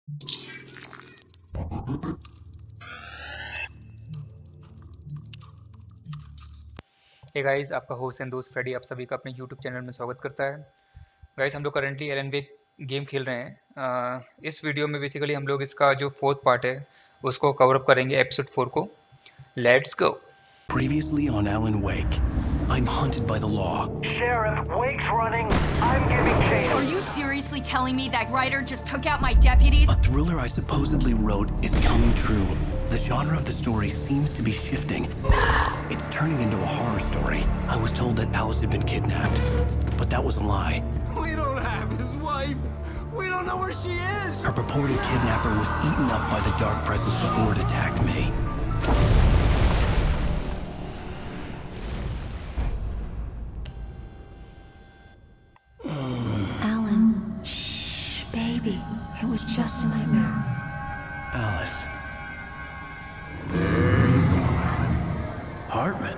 Hey guys, आपका host and दोस्त Freddy आप सभी का अपने यूट्यूब चैनल में स्वागत करता है। गाइस, हम लोग करंटली एलन वेक गेम खेल रहे हैं। इस वीडियो में बेसिकली हम लोग इसका जो फोर्थ पार्ट है उसको कवर अप करेंगे, एपिसोड 4 को। Let's go. Previously on Alan Wake, I'm hunted by the law. Sheriff, Wake's running. I'm giving chase. Are you seriously telling me that writer just took out my deputies? A thriller I supposedly wrote is coming true. The genre of the story seems to be shifting. It's turning into a horror story. I was told that Alice had been kidnapped, but that was a lie. We don't have his wife. We don't know where she is. Her purported kidnapper was eaten up by the dark presence before it attacked me. Alan, shh, baby. It was just a nightmare. Alice. There you go, Alan. Hartman.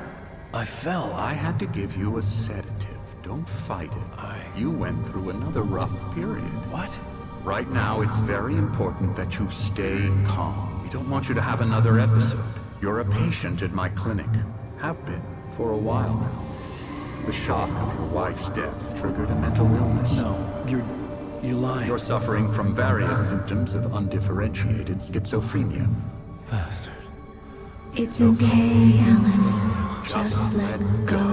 I fell. I had to give you a sedative. Don't fight it. You went through another rough period. What? Right now, it's very important that you stay calm. We don't want you to have another episode. You're a patient at my clinic. Have been for a while now. The shock of your wife's death triggered a mental illness. No, you're lying. You're suffering from various symptoms of undifferentiated schizophrenia. Bastard. It's okay, Alan. Just let go.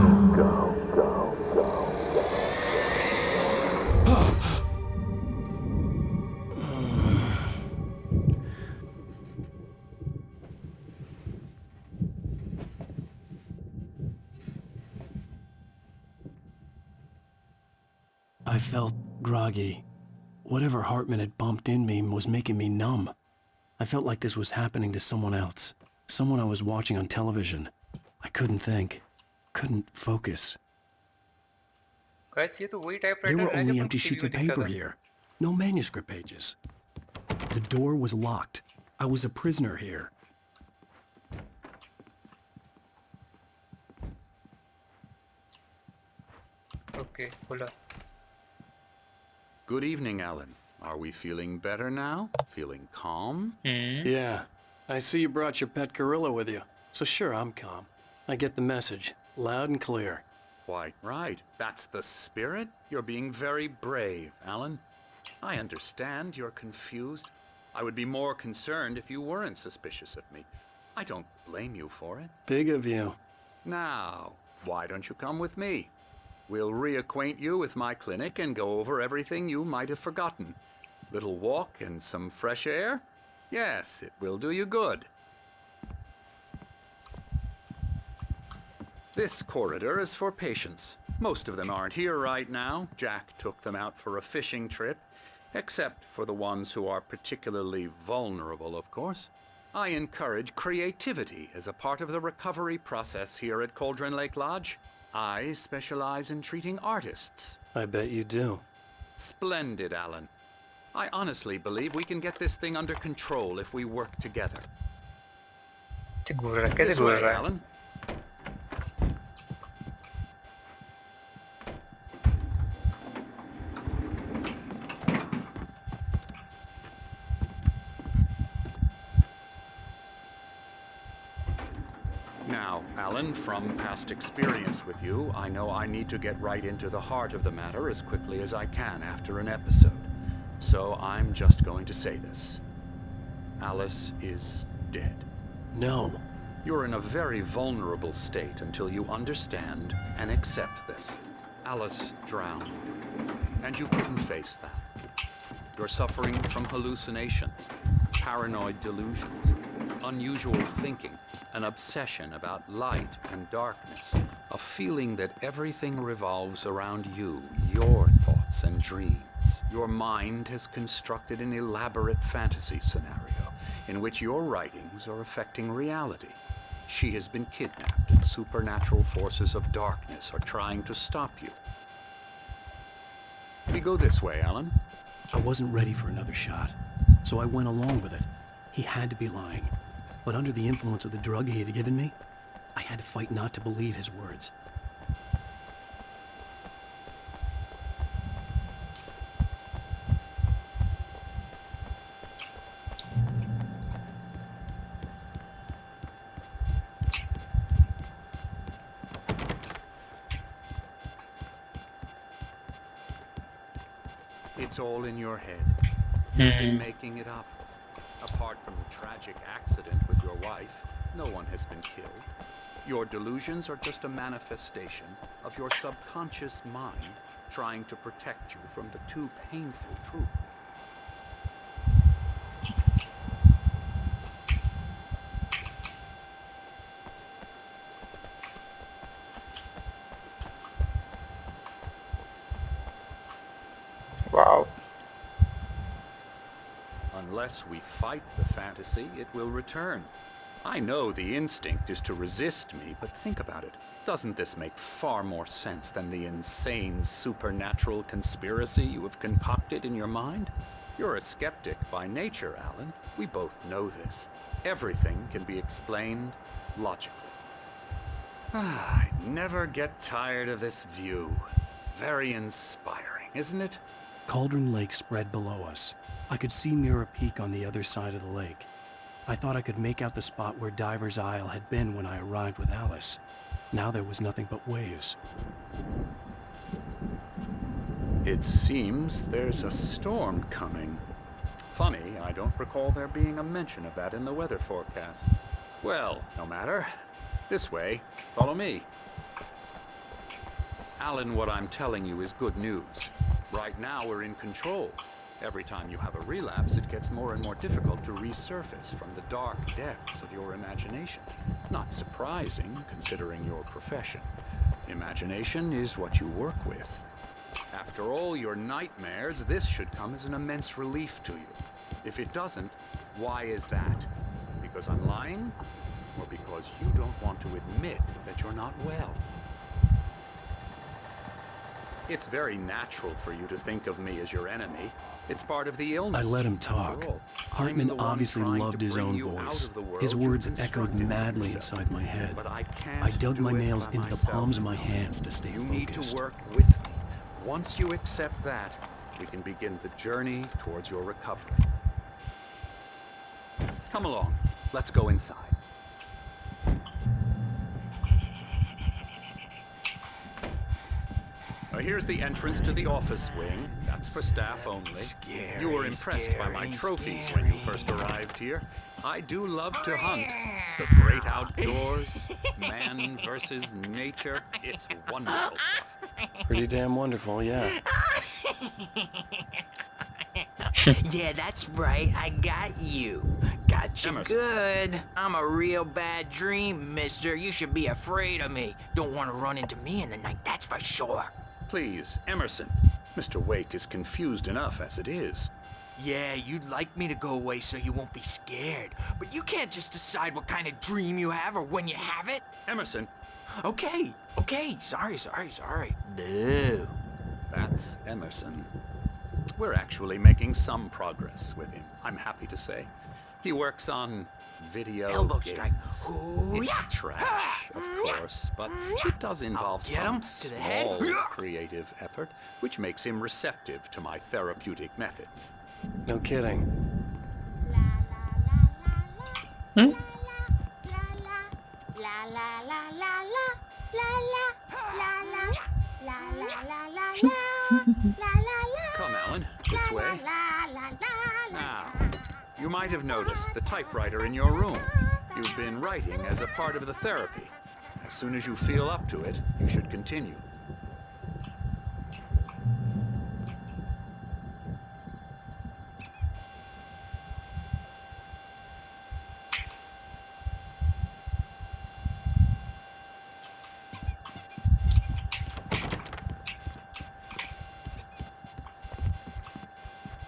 I felt groggy. Whatever Hartman had bumped in me was making me numb. I felt like this was happening to someone else. Someone I was watching on television. I couldn't think. Couldn't focus. Guys, ये तो वही type There writer were है जो only अपन empty TV sheets में of देखता paper था। here. No manuscript pages. The door was locked. I was a prisoner here. Okay, बोला। Good evening, Alan. Are we feeling better now? Feeling calm? Yeah. I see you brought your pet gorilla with you. So sure, I'm calm. I get the message. Loud and clear. Quite right. That's the spirit. You're being very brave, Alan. I understand you're confused. I would be more concerned if you weren't suspicious of me. I don't blame you for it. Big of you. Now, why don't you come with me? We'll reacquaint you with my clinic and go over everything you might have forgotten. Little walk and some fresh air? Yes, it will do you good. This corridor is for patients. Most of them aren't here right now. Jack took them out for a fishing trip, except for the ones who are particularly vulnerable, of course. I encourage creativity as a part of the recovery process here at Cauldron Lake Lodge. I specialize in treating artists. I bet you do. Splendid, Alan. I honestly believe we can get this thing under control if we work together. घूर रहा है, कैसे This घूर way, रहा है? Alan. Now, Alan, from past experience with you, I know I need to get right into the heart of the matter as quickly as I can after an episode. So I'm just going to say this. Alice is dead. No. You're in a very vulnerable state until you understand and accept this. Alice drowned, and you couldn't face that. You're suffering from hallucinations, paranoid delusions, unusual thinking, an obsession about light and darkness, a feeling that everything revolves around you, your thoughts and dreams. Your mind has constructed an elaborate fantasy scenario in which your writings are affecting reality. She has been kidnapped, and supernatural forces of darkness are trying to stop you. We go this way, Alan. I wasn't ready for another shot, so I went along with it. He had to be lying. But under the influence of the drug he had given me, I had to fight not to believe his words. It's all in your head. You've been making it up. Apart from the tragic accident with your wife, no one has been killed. Your delusions are just a manifestation of your subconscious mind trying to protect you from the too painful truth. Wow. Unless we fight the fantasy, it will return. I know the instinct is to resist me, but think about it. Doesn't this make far more sense than the insane supernatural conspiracy you have concocted in your mind? You're a skeptic by nature, Alan. We both know this. Everything can be explained logically. I never get tired of this view. Very inspiring, isn't it? Cauldron Lake spread below us. I could see Mirror Peak on the other side of the lake. I thought I could make out the spot where Diver's Isle had been when I arrived with Alice. Now there was nothing but waves. It seems there's a storm coming. Funny, I don't recall there being a mention of that in the weather forecast. Well, no matter. This way. Follow me. Alan, what I'm telling you is good news. Right now we're in control. Every time you have a relapse, it gets more and more difficult to resurface from the dark depths of your imagination. Not surprising, considering your profession. Imagination is what you work with. After all your nightmares, this should come as an immense relief to you. If it doesn't, why is that? Because I'm lying? Or because you don't want to admit that you're not well? It's very natural for you to think of me as your enemy. It's part of the illness. I let him talk. Hartman obviously loved his own voice. His words echoed madly inside my head. I dug my nails into the palms of my hands to stay focused. You need to work with me. Once you accept that, we can begin the journey towards your recovery. Come along. Let's go inside. Here's the entrance to the office wing. That's for staff only. You were impressed by my trophies when you first arrived here. I do love to hunt. The great outdoors, man versus nature. It's wonderful stuff. Pretty damn wonderful, yeah. Yeah, that's right. I got you. Got you Emerson. good. I'm a real bad dream, mister. You should be afraid of me. Don't want to run into me in the night, that's for sure. Please, Emerson. Mr. Wake is confused enough as it is. Yeah, you'd like me to go away so you won't be scared. But you can't just decide what kind of dream you have or when you have it. Emerson, Okay. Sorry. Boo. that's Emerson. We're actually making some progress with him, I'm happy to say. He works on video Elbow games. strike. Ooh, It's yeah. trash, of course, but it does involve get him some to the head. small creative effort, which makes him receptive to my therapeutic methods. No kidding. Come, Alan, this way. Now, you might have noticed the typewriter in your room. You've been writing as a part of the therapy. As soon as you feel up to it, you should continue.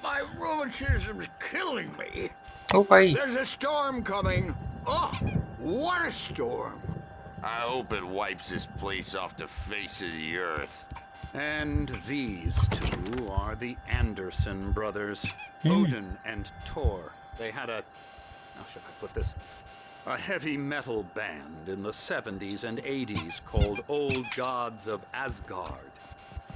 My rheumatism's killing me. ओ भाई There's a storm coming. Oh, what a storm. I hope it wipes this place off the face of the earth. And these two are the Anderson brothers, Odin and Thor. They had a, how should I put this? A heavy metal band in the 70s and 80s called Old Gods of Asgard.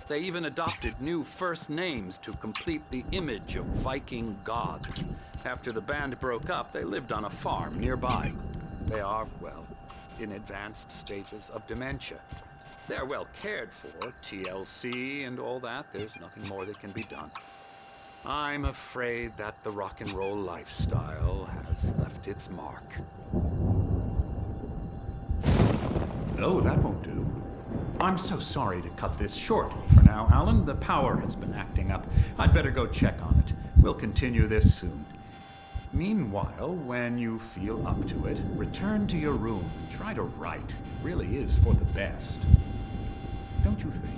They even adopted new first names to complete the image of Viking gods. After the band broke up, they lived on a farm nearby. They are, well, in advanced stages of dementia. They're well cared for, TLC and all that. There's nothing more that can be done. I'm afraid that the rock and roll lifestyle has left its mark. Oh, that won't do. I'm so sorry to cut this short for now, Alan. The power has been acting up. I'd better go check on it. We'll continue this soon. Meanwhile, when you feel up to it, return to your room and try to write. It really is for the best. Don't you think?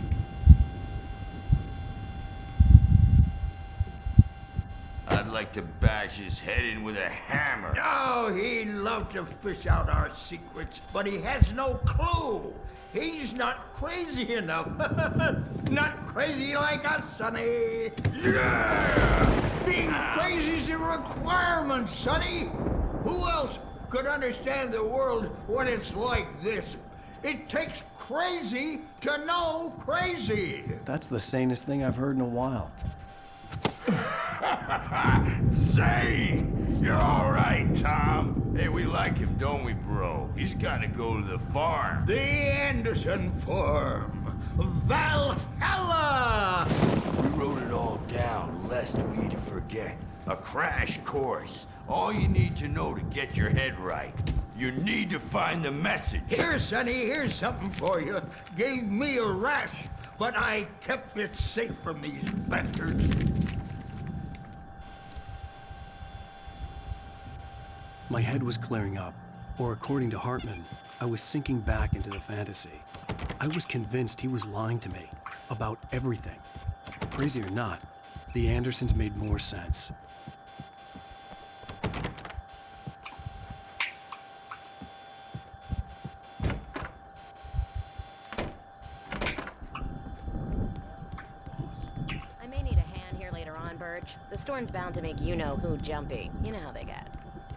I'd like to bash his head in with a hammer. Oh, he'd love to fish out our secrets, but he has no clue. He's not crazy enough. Not crazy like us, Sonny. Yeah! Being crazy's a requirement, Sonny. Who else could understand the world when it's like this? It takes crazy to know crazy. That's the sanest thing I've heard in a while. Say, you're all right, Tom. Hey, we like him, don't we, bro? He's got to go to the farm. The Anderson Farm. Valhalla! We wrote it all down, lest we'd forget. A crash course. All you need to know to get your head right. You need to find the message. Here, Sonny, here's something for you. Gave me a rash, but I kept it safe from these bastards. My head was clearing up, or according to Hartman, I was sinking back into the fantasy. I was convinced he was lying to me about everything. Crazy or not, the Andersons made more sense. I may need a hand here later on, Birch. The storm's bound to make you-know-who jumpy. You know how they get.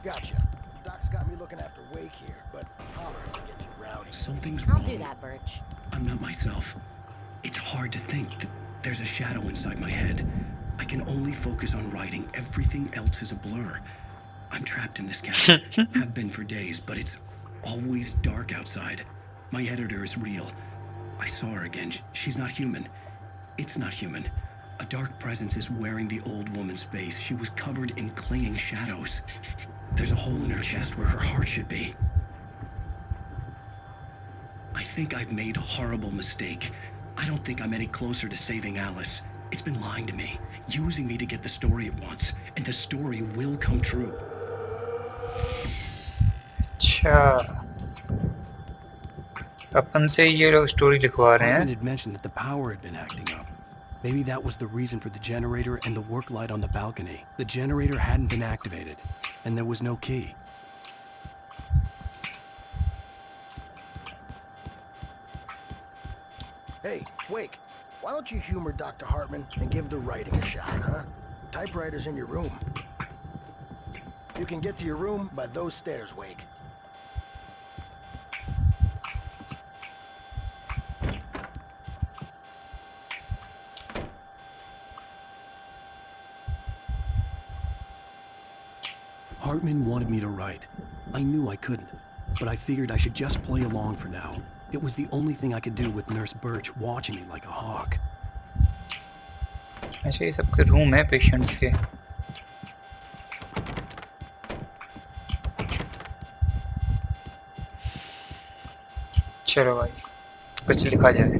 Gotcha. Doc's got me looking after Wake here, but holler if they get too rowdy. Something's wrong. I'll do that, Birch. I'm not myself. It's hard to think that there's a shadow inside my head. I can only focus on writing. Everything else is a blur. I'm trapped in this cabin. Have been for days, but it's always dark outside. My editor is real. I saw her again. She's not human. It's not human. A dark presence is wearing the old woman's face. She was covered in clinging shadows. There's a hole in her chest where her heart should be. I think I've made a horrible mistake. I don't think I'm any closer to saving Alice. It's been lying to me, using me to get the story it wants, and the story will come true. अच्छा, अपन से ये लोग story लिखवा रहे Hartman हैं. had mentioned that the power had been acting up. Maybe that was the reason for the generator and the work light on the balcony. The generator hadn't been activated, and there was no key. Hey, Wake, why don't you humor Dr. Hartman and give the writing a shot, huh? Typewriter's in your room. You can get to your room by those stairs, Wake. Hartman wanted me to write. I knew I couldn't, but I figured I should just play along for now. It was the only thing I could do with Nurse Birch watching me like a hawk. अच्छा, ये सबके room है patients के. चलो भाई, कुछ लिखा जाए.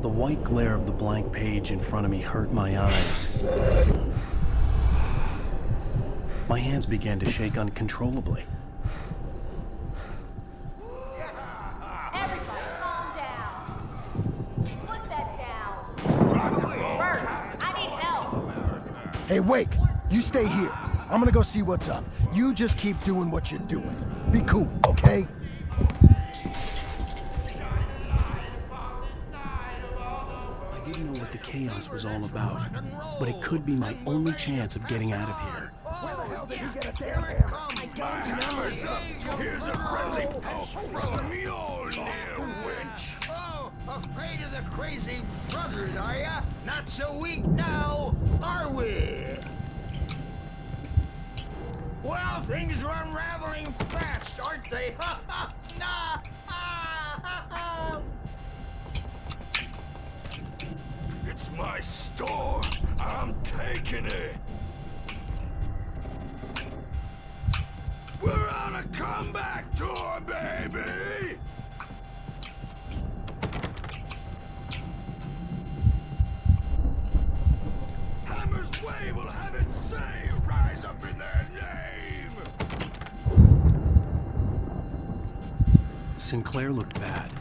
The white glare of the blank page in front of me hurt my eyes. My hands began to shake uncontrollably. Everybody, calm down. Put that down. Birch, I need help. Hey, Wake, you stay here. I'm gonna go see what's up. You just keep doing what you're doing. Be cool, okay? I didn't know what the chaos was all about, but it could be my only chance of getting out of here. Here's a friendly poke from the old witch. Oh, afraid of the crazy brothers, are ya? Not so weak now, are we? Well, things are unraveling fast, aren't they? Ha ha! Nah! Ah, ha, ha. It's my store. I'm taking it. We're on a comeback tour, baby! Hammer's Way will have its say rise up in their name! Sinclair looked bad.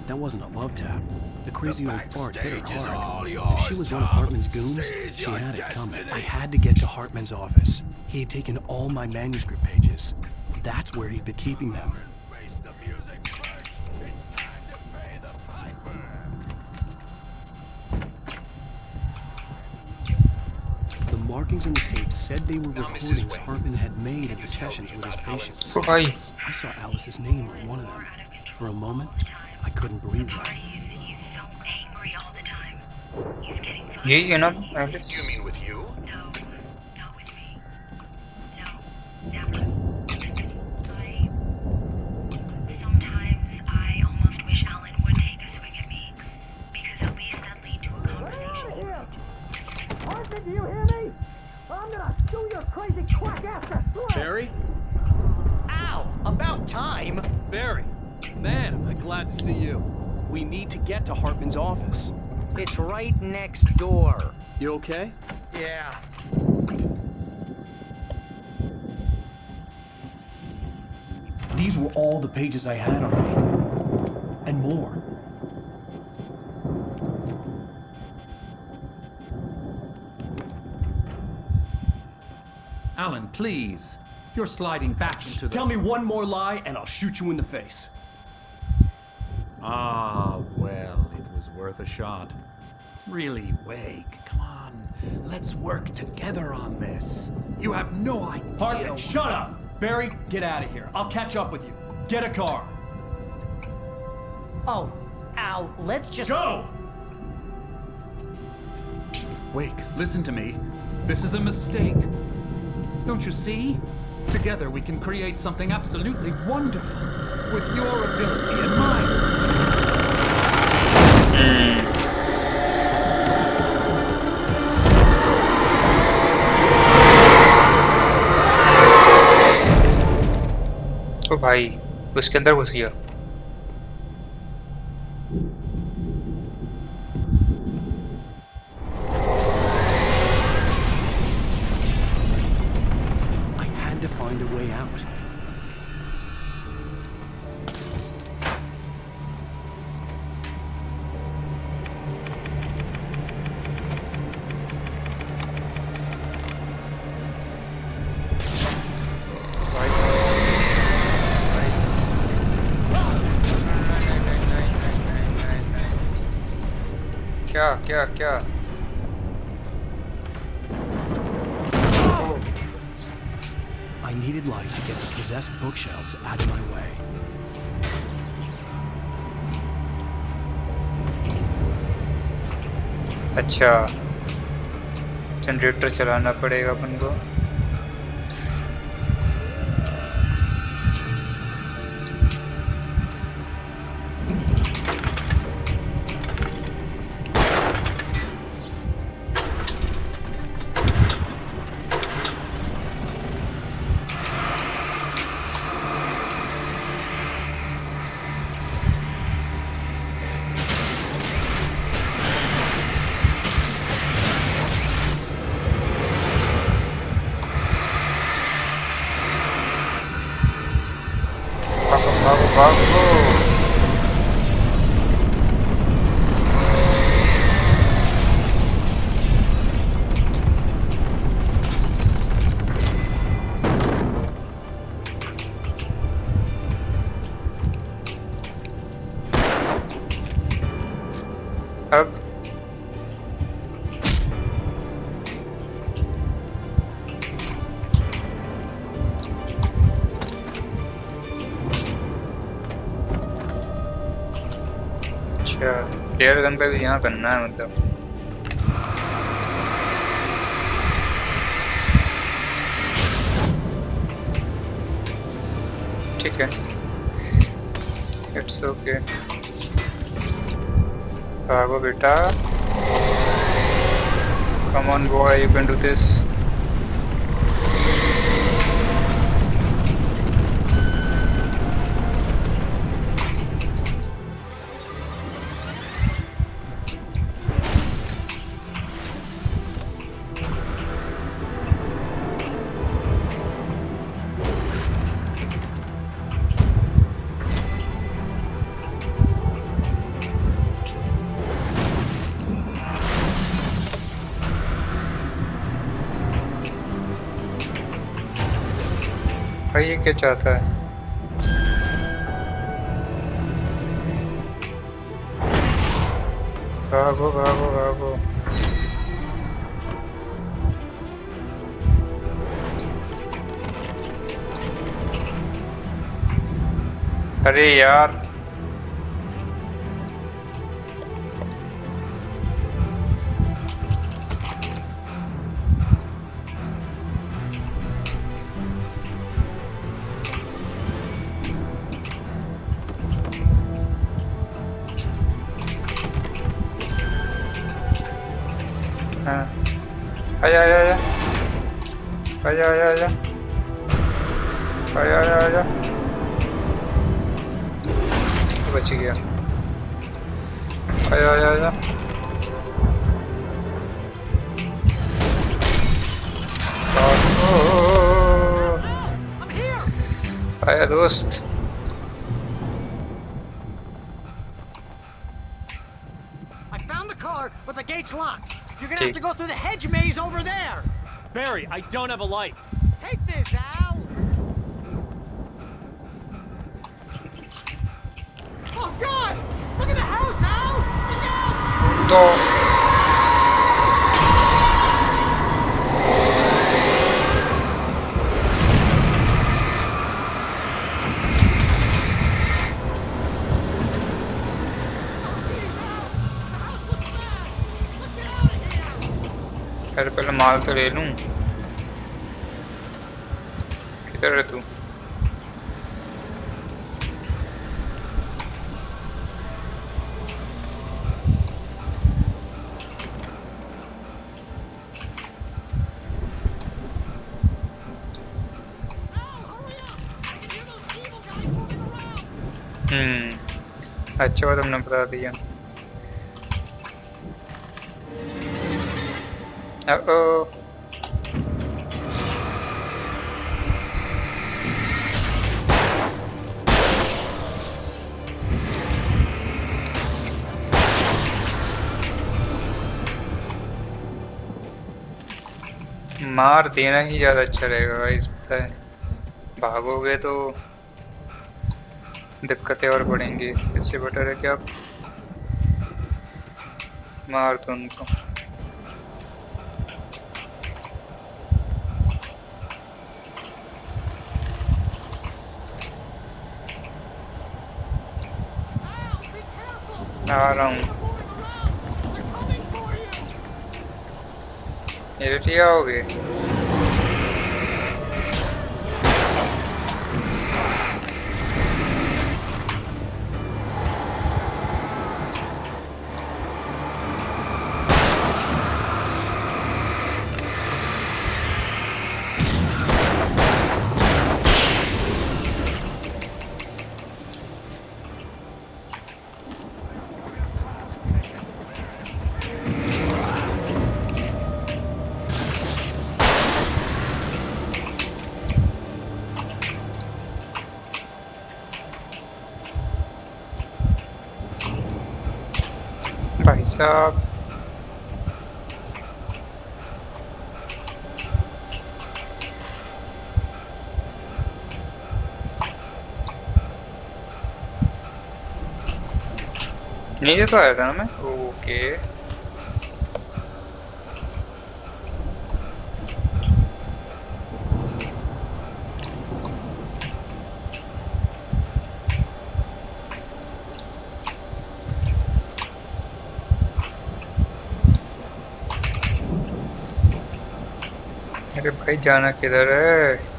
That wasn't a love tap. The crazy old fart hit her hard. All If yours, she was one of Tom. Hartman's goons, Seize she your had it coming. destiny. I had to get to Hartman's office. He had taken all my manuscript pages. That's where he'd been keeping them. Face the music, Birch. It's time to pay the piper. The markings on the tape said they were recordings Hartman had made at the sessions with his patients. ओ भाई I saw Alice's name on one of them. For a moment, I couldn't breathe right. यही है ना Alex? You mean with you? Sometimes I almost wish Alan would take a swing at me, because at least that lead to a conversation. Arthur, do you hear me? I'm gonna sue your crazy quack after throat. Barry? Ow! About time! Barry! Man, am I glad to see you. We need to get to Hartman's office. It's right next door. You okay? Yeah. These were all the pages I had on me. And more. Alan, please. You're sliding back into the... Tell me one more lie and I'll shoot you in the face. Ah, well, it was worth a shot. Really, Wake, come on. Let's work together on this. You have no idea... Hartman, shut up! Barry, get out of here. I'll catch up with you. Get a car. Oh, Al, let's just... Go! Wake, listen to me. This is a mistake. Don't you see? Together we can create something absolutely wonderful. With your ability and mine. ओ भाई उसके अंदर घुस गया। I had to find a way out. क्या क्या क्या? I needed light to get the possessed bookshelves out of my way. अच्छा generator चलाना पड़ेगा अपन को। भागो भागो। अब अच्छा एयर गन पे भी यहाँ करना है मतलब। ठीक है इट्स ओके भागो बेटा। Come on, boy, you can do this. भाई ये क्या चाहता है? भागो भागो भागो। अरे यार हाँ आजा आजा आजा आजा आजा आजा आजा आजा आजा बच गया। आजा आजा आजा आया दोस्त। I found the car, but the gate's locked. You're gonna have to go through the hedge maze over there. Barry, I don't have a light. Take this, Al. Oh God! Look at the house, Al. Look out! यार पहले माल तो ले लूं। किधर है तू? अच्छा हुआ तुमने बता दिया। Uh-oh. मार देना ही ज़्यादा अच्छा रहेगा गाइस, पता है भागोगे तो दिक्कतें और बढ़ेंगी। इससे बेटर है कि आप मार दो उनको। आ रहा हूँ। ये आओगे? भाई साहब नीचे तो आया था ना मैं। ओके अरे भाई जाना किधर है?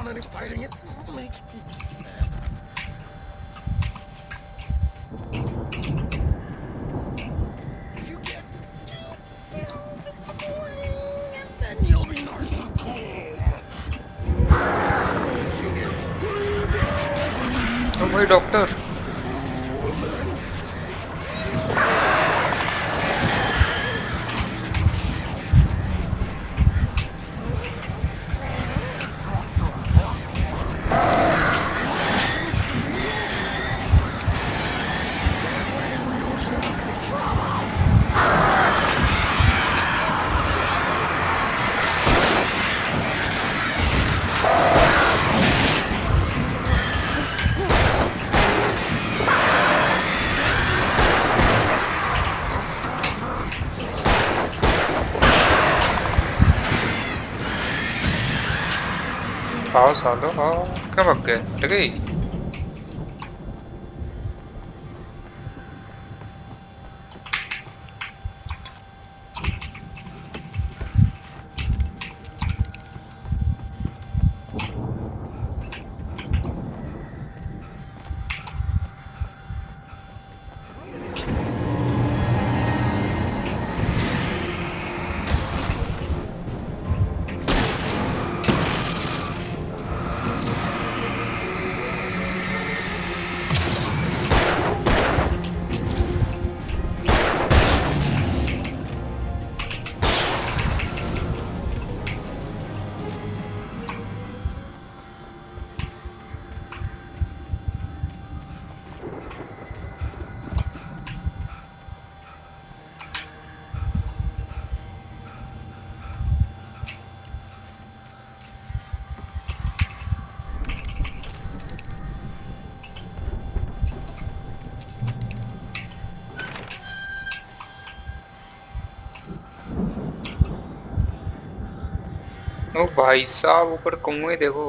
any fighting. It makes me mad. You get 2 pills in the morning, and then you'll be nice and calm. You get 3 pills. ओ भाई डॉक्टर आओ सालो आओ क्या भाग गए हट गई ओ भाई साहब ऊपर कुएं देखो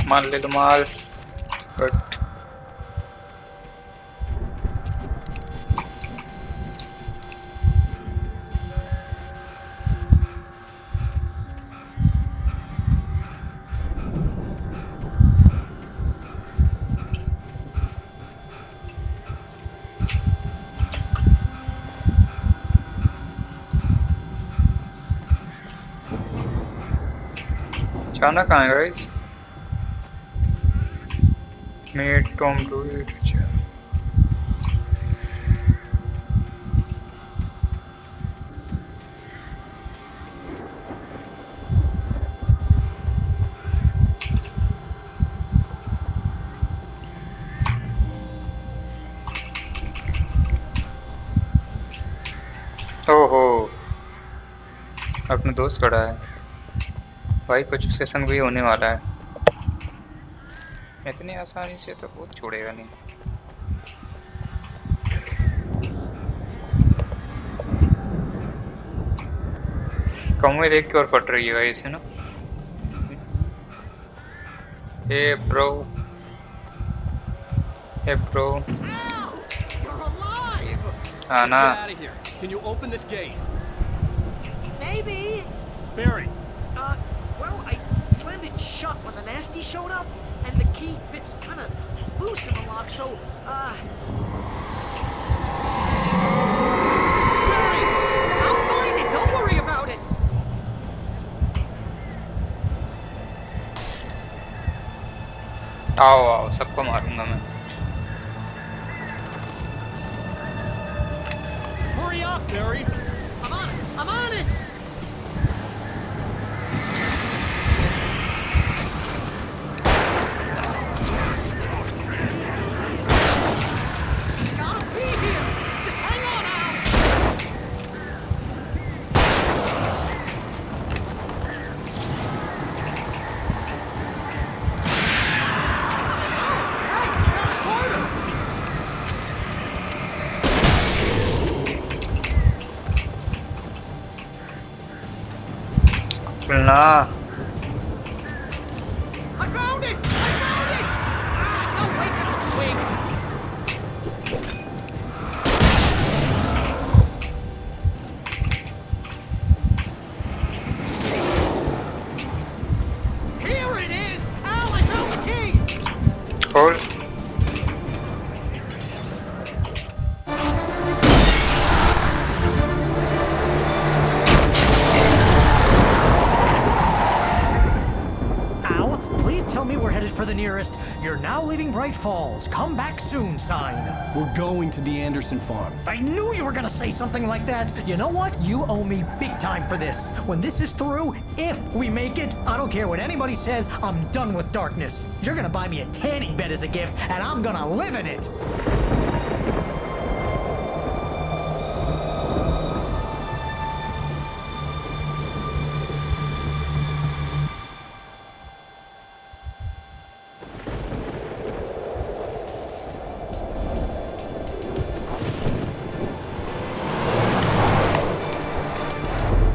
मान ले तो माल बट जाना कहाँ है guys made Tom do it ओहो अपना दोस्त खड़ा है भाई कुछ सेशन भी होने वाला है, इतनी आसानी से तो बहुत छोड़ेगा नहीं। कौवे देख के और फट रही है गाइस, है ना। हे ब्रो, हे ब्रो, आना। Can you open this gate? Maybe. Barry. Well, I slammed it shut when the nasty showed up, and the key fits kind of loose in the lock, so, Barry! I'll find it, don't worry about it! आओ आओ, सबको मारूंगा मैं। Hurry up, Barry. I'm on it! Gotta be here! Just hang on, Al! Hey, got a quarter! Khulna. I found it! I found it! Ah, no, wait, that's a twig! Here it is! Al, I found the key! खोल। Al, please tell me we're headed for the nearest "You're now leaving Bright Falls. Come back soon" sign. We're going to the Anderson farm. I knew you were gonna say something like that. You know what? You owe me big time for this. When this is through, if we make it, I don't care what anybody says, I'm done with darkness. You're gonna buy me a tanning bed as a gift, and I'm gonna live in it.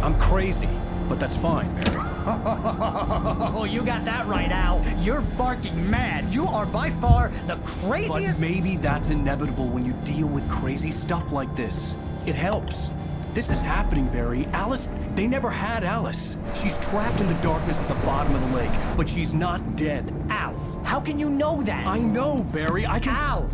I'm crazy, but that's fine, Barry. Oh, you got that right, Al. You're barking mad. You are by far the craziest. But maybe that's inevitable when you deal with crazy stuff like this. It helps. This is happening, Barry. Alice, they never had Alice. She's trapped in the darkness at the bottom of the lake, but she's not dead. Al, how can you know that? I know, Barry. I can... Al,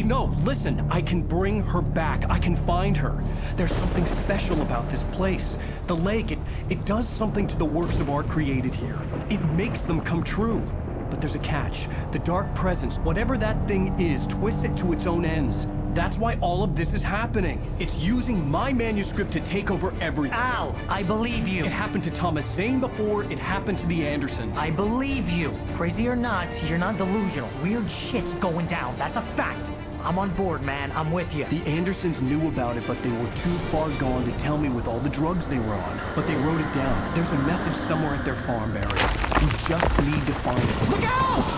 No, listen. I can bring her back. I can find her. There's something special about this place. The lake, it does something to the works of art created here. It makes them come true. But there's a catch. The dark presence, whatever that thing is, twists it to its own ends. That's why all of this is happening. It's using my manuscript to take over everything. Al, I believe you. It happened to Thomas Zane before, it happened to the Andersons. I believe you. Crazy or not, you're not delusional. Weird shit's going down. That's a fact. I'm on board, man. I'm with you. The Andersons knew about it, but they were too far gone to tell me with all the drugs they were on. But they wrote it down. There's a message somewhere at their farm, Barry. We just need to find it. Look out!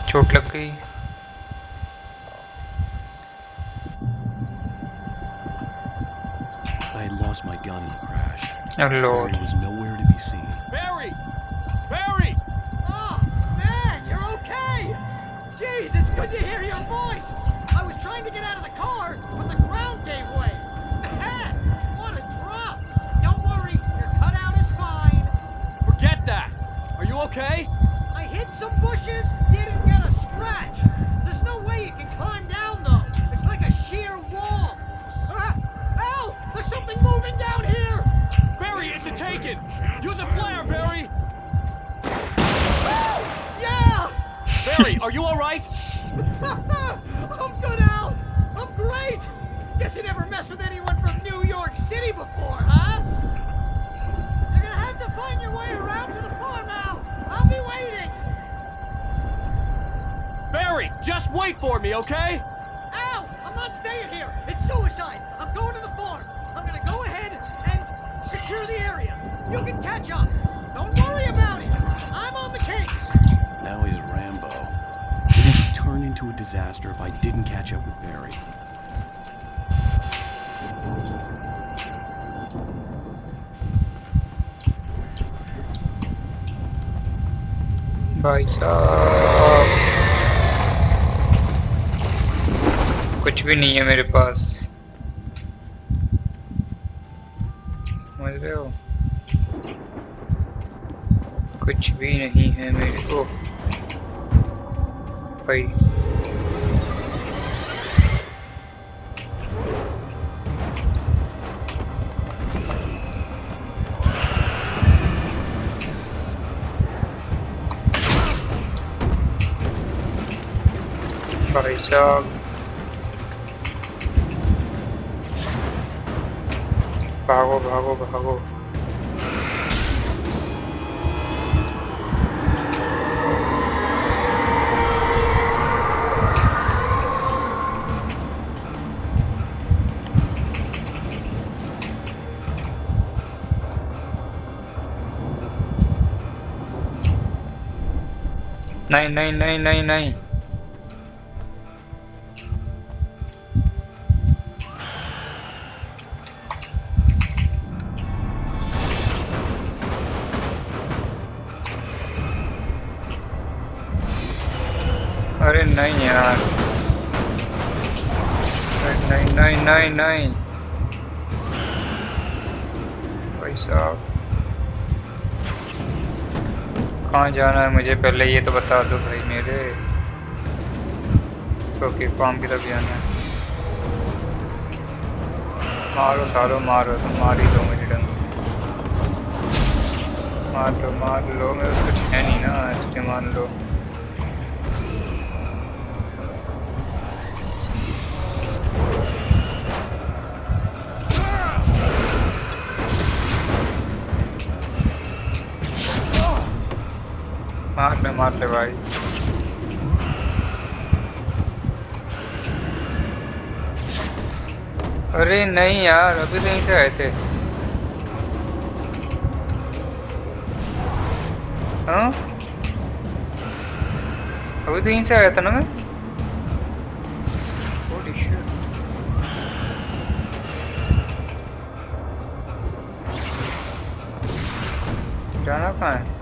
चोट लग गई। I had lost my gun in the crash. Oh Lord. Barry was nowhere to be seen. Barry! Barry! Oh, man, you're okay! Jeez, it's good to hear your voice! I was trying to get out of the car, but the ground gave way. Man, what a drop! Don't worry, your cutout is fine. Forget that! Are you okay? I hit some bushes, didn't get a scratch. There's no way you can climb down, though. It's like a sheer wall. Al, there's something moving down here! Barry, it's a taken! Use a flare, Barry! Yeah! Barry, are you alright? I'm good, Al! I'm great! Guess you never mess with anyone for your way around to the farm now. I'll be waiting. Barry, just wait for me, okay? Al, I'm not staying here. It's suicide. I'm going to the farm. I'm gonna go ahead and secure the area. You can catch up. Don't worry about it. I'm on the case. Now he's Rambo. This would turn into a disaster if I didn't catch up with Barry. भाई साहब कुछ भी नहीं है मेरे पास, समझ रहे हो? कुछ भी नहीं है मेरे को भाई। भाई साहब भागो भागो भागो। नहीं नहीं नहीं नहीं नहीं, अरे नहीं यार, नहीं नहीं नहीं नहीं भाई साहब कहाँ जाना है मुझे, पहले ये तो बता दो भाई मेरे। ओके फार्म की तरफ जाना है। मारो सालो मारो, तुम मार ही दो मुझे ढंग से, मार लो मेरे पास कुछ है नहीं ना, इसलिए मार लो। मार ले भाई। अरे नहीं यार, अभी तो यहीं से आए थे। हाँ अभी तो यहीं से आया था ना मैं। Holy shit। जाना कहाँ है?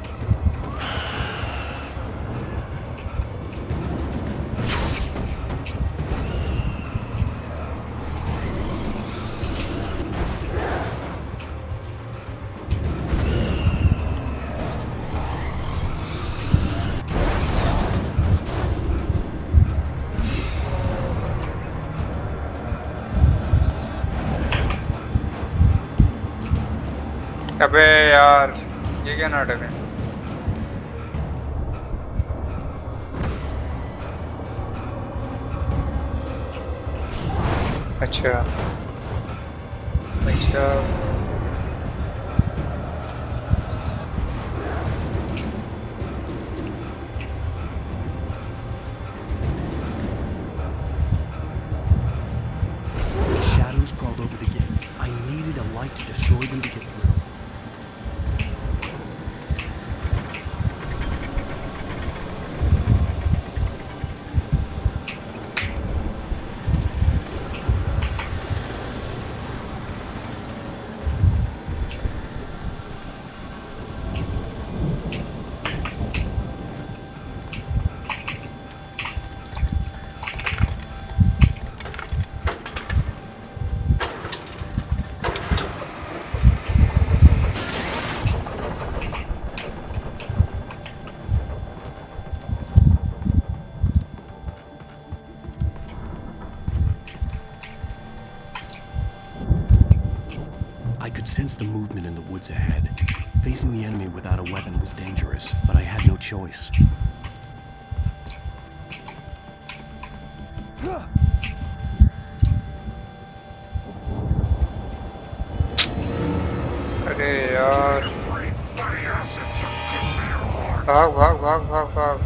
अबे यार ये क्या नाटक है? अच्छा अच्छा Shadows crawled over the gate. I needed a light to destroy them to get through. I could sense the movement in the woods ahead. Facing the enemy without a weapon was dangerous, but I had no choice. अरे यार भाग भाग भाग भाग भाग।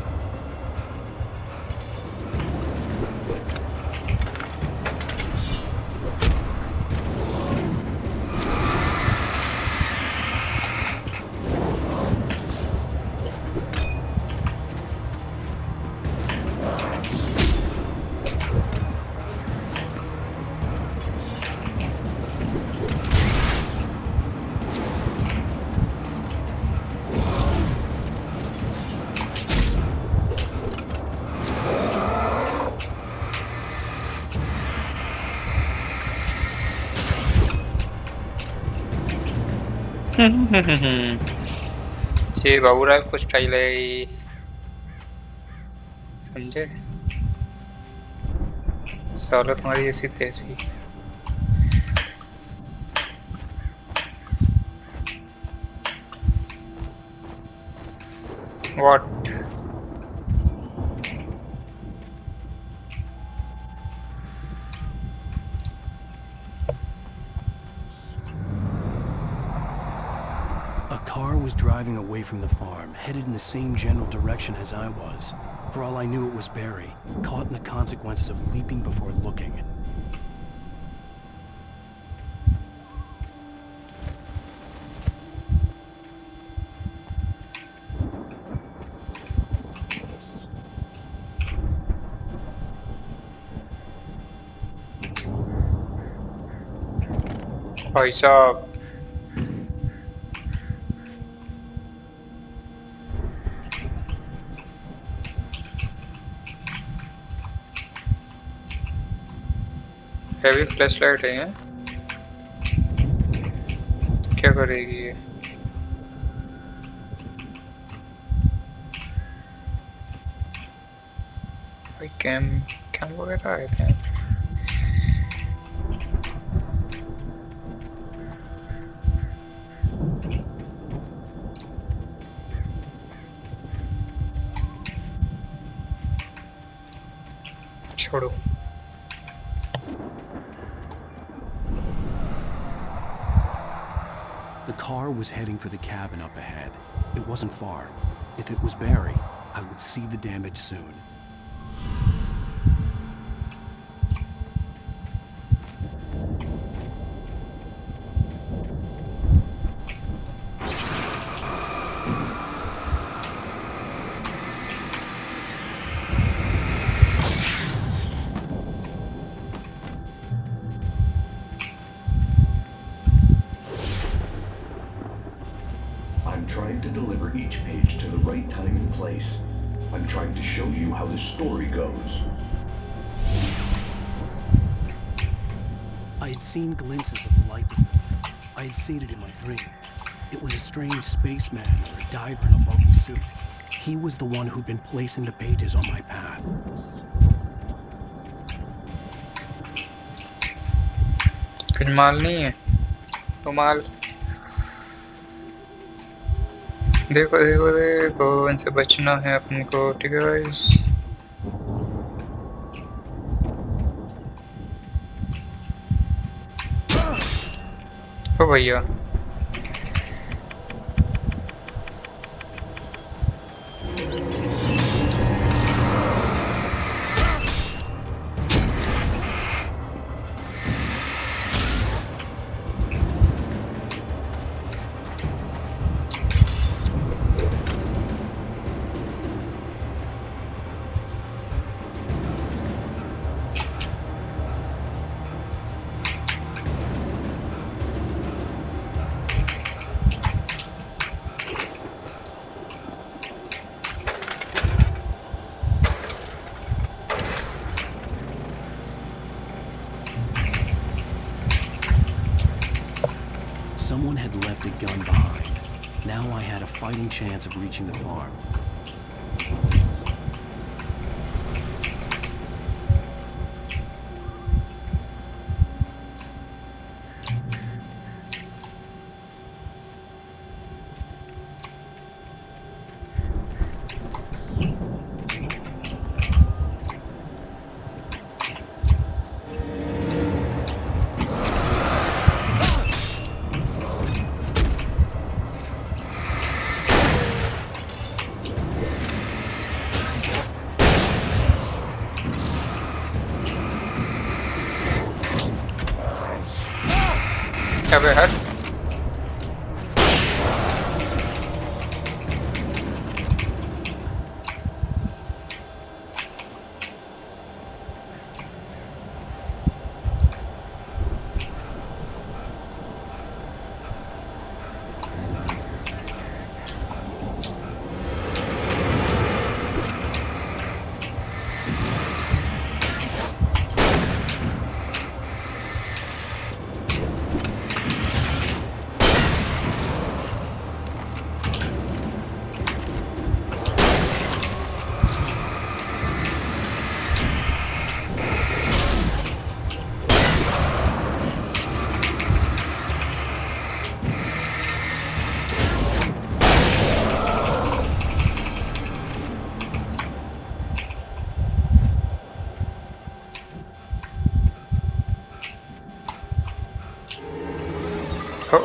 जी बाबूराव कुछ style है समझे साला तुम्हारी ऐसी तैसी। What? A car was driving away from the farm, headed in the same general direction as I was. For all I knew, it was Barry, caught in the consequences of leaping before looking. भाई साहब heavy flashlight है ये क्या करेगी ये भाई cam cam वगैरह आए थे छोड़ो The car was heading for the cabin up ahead. It wasn't far. If it was Barry, I would see the damage soon. I'm trying to deliver each page to the right time and place. I'm trying to show you how the story goes. I had seen glimpses of the light before. I had seen it in my dream. It was a strange spaceman or a diver in a bulky suit. He was the one who'd been placing the pages on my path. कुछ माल नहीं है तो माल देखो देखो देखो इनसे बचना है अपन को ठीक है गाइस ओ भैया Someone had left a gun behind. Now I had a fighting chance of reaching the farm. अबे हट।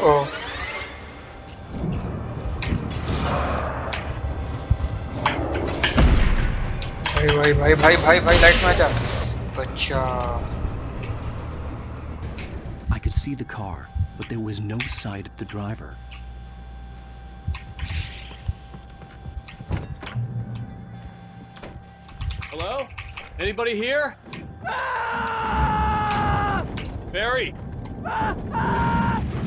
ओ भाई भाई भाई भाई भाई भाई लाइट में आ जा। बच्चा। I could see the car, but there was no sight of the driver. Hello? Anybody here? Barry?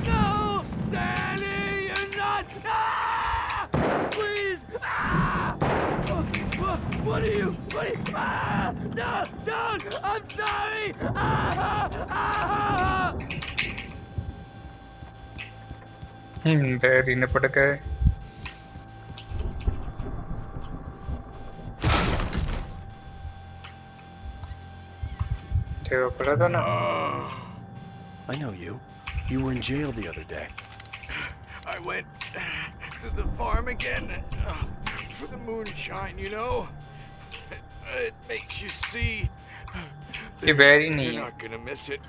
No! Danny, you're not! Please! What are you? No! Don't! I'm sorry! बैरी ने पटका है। देखो पड़ा था ना। I know you. You were in jail the other day. I went to the farm again for the moonshine, you know? It makes you see. ये बैरी नहीं You're है। not gonna miss it.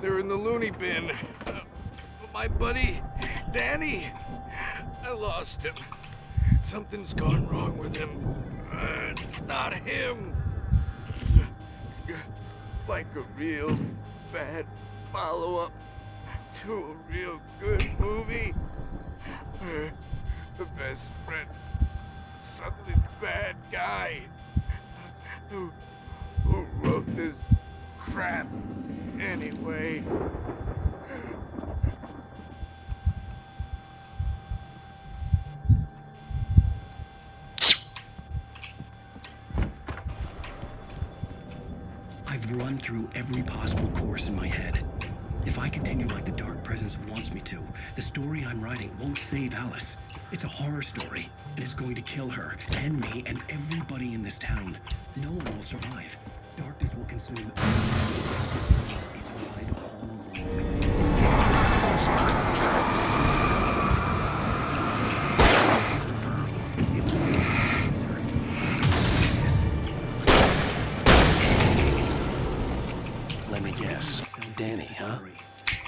They're in the loony bin. But my buddy, Danny, I lost him. Something's gone wrong with him. It's not him. Like a real bad follow-up to a real good movie. The best friend's suddenly the bad guy who wrote this crap anyway. I've run through every possible course in my head. If I continue like the Dark Presence wants me to, the story I'm writing won't save Alice. It's a horror story, and it's going to kill her, and me, and everybody in this town. No one will survive. Darkness will consume Let me guess. Danny, huh?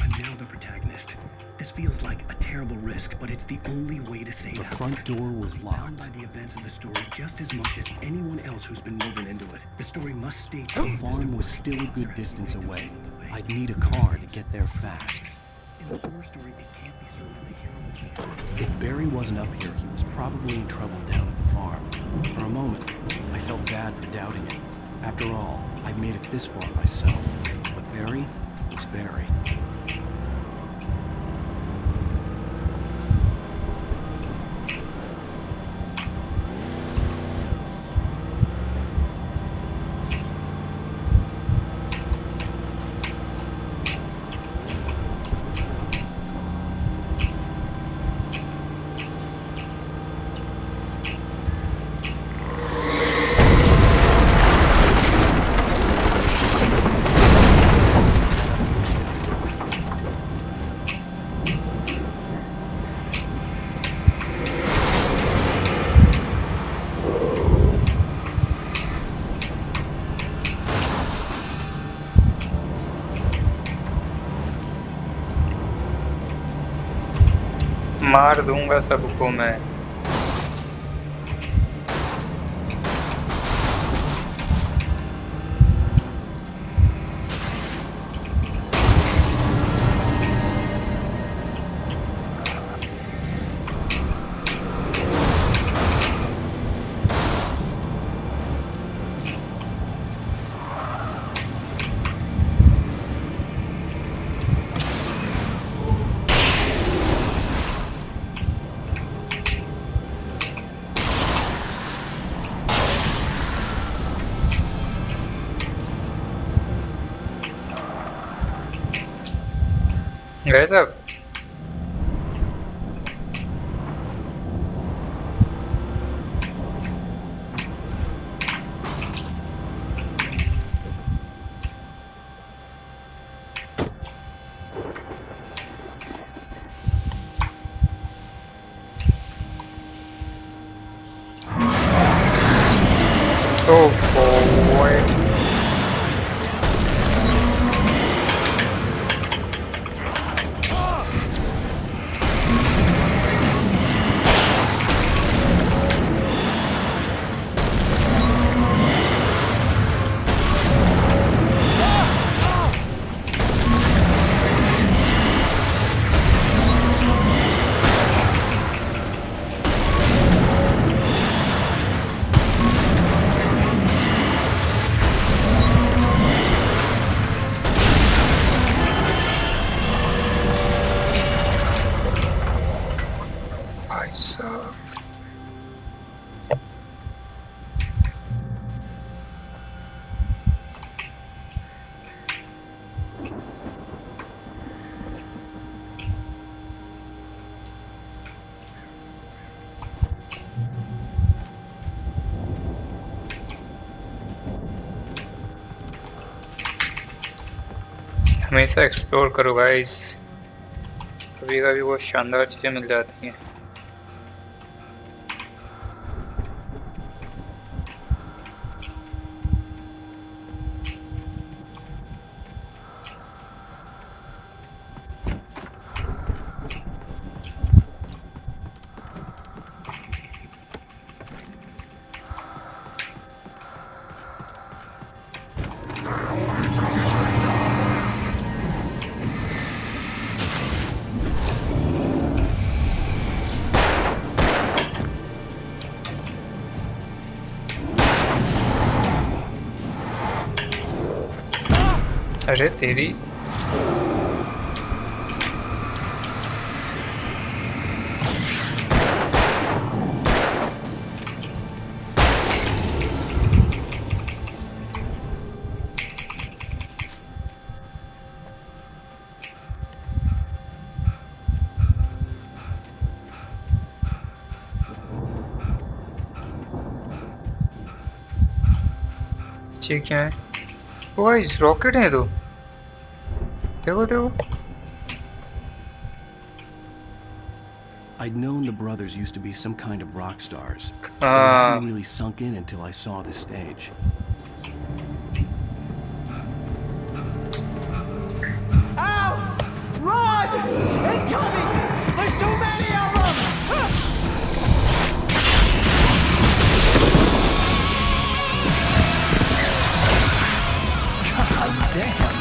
I'm now the protagonist. This feels like a terrible risk, but it's the only way to save Alice. The front door was locked. By the events of the story just as much as anyone else who's been woven into it. The story must stay true. The farm was still a good distance away. I'd need a car to get there fast. In the horror story, it can't be certain the hero will chase. If Barry wasn't up here, he was probably in trouble down at the farm. For a moment, I felt bad for doubting it. After all, I'd made it this far myself. But Barry was Barry. मार दूंगा सबको मैं। गए साहब? Oh boy. भाई साहब, हमेशा explore करो गाइस, कभी कभी बहुत शानदार चीजें मिल जाती हैं। अरे तेरी, ये क्या है? ओ गाइस, रॉकेट है तो देखो देखो। I'd known the brothers used to be some kind of rock stars, but it hadn't really sunk in until I saw this stage. Ow! Run! Incoming! There's too many of them! God damn!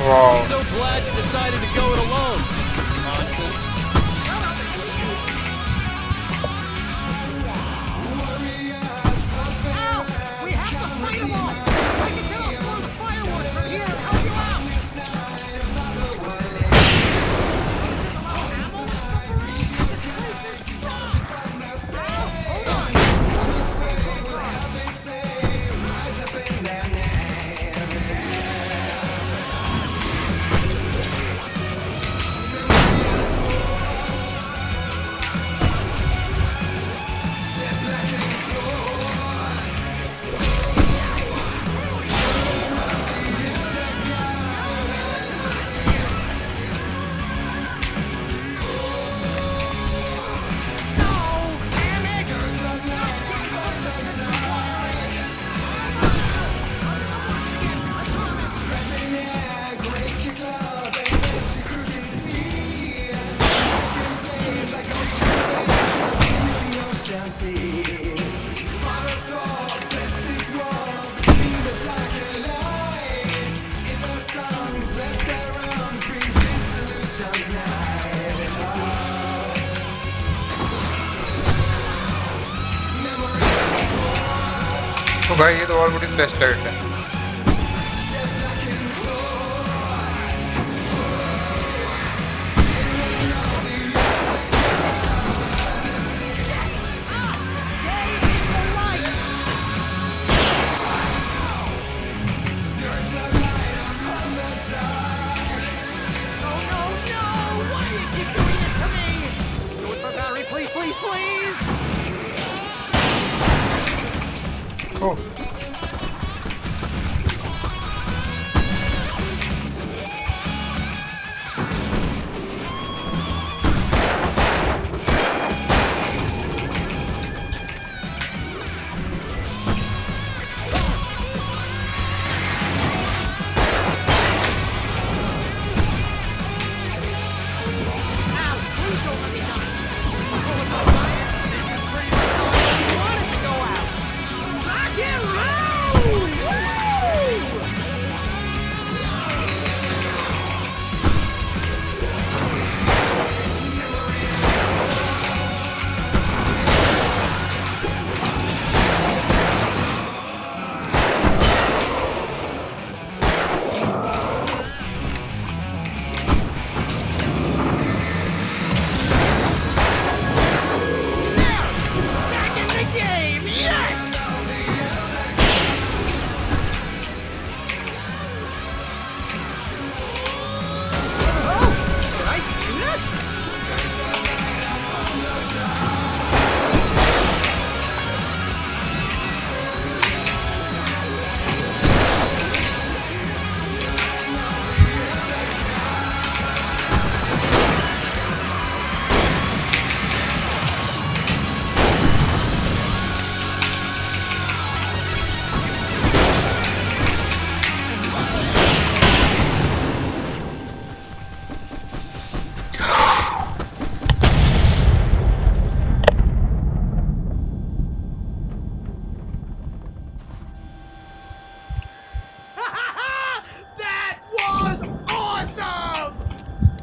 Wow. I'm so glad you decided to go it alone, Mr. Johnson. Shut up and shoot! Ow! We have to fight them all! I can set off those fireworks from here and help you out! This is a lot of ammo and stuff around. This place is stuffed! Ow! Hold on! तो भाई ये तो और बड़ी flash light है। voice, please! Oh.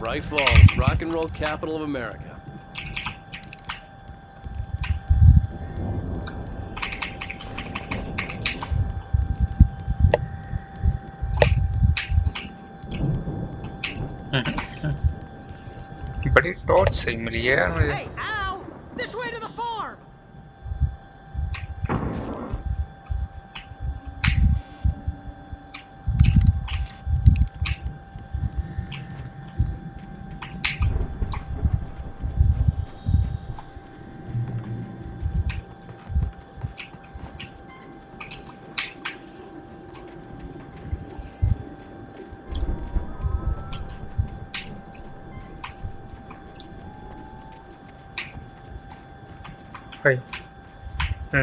Right Falls, rock and roll capital of America. बड़ी torch सही मिली है यार मुझे। Hey, Al! This way to the farm!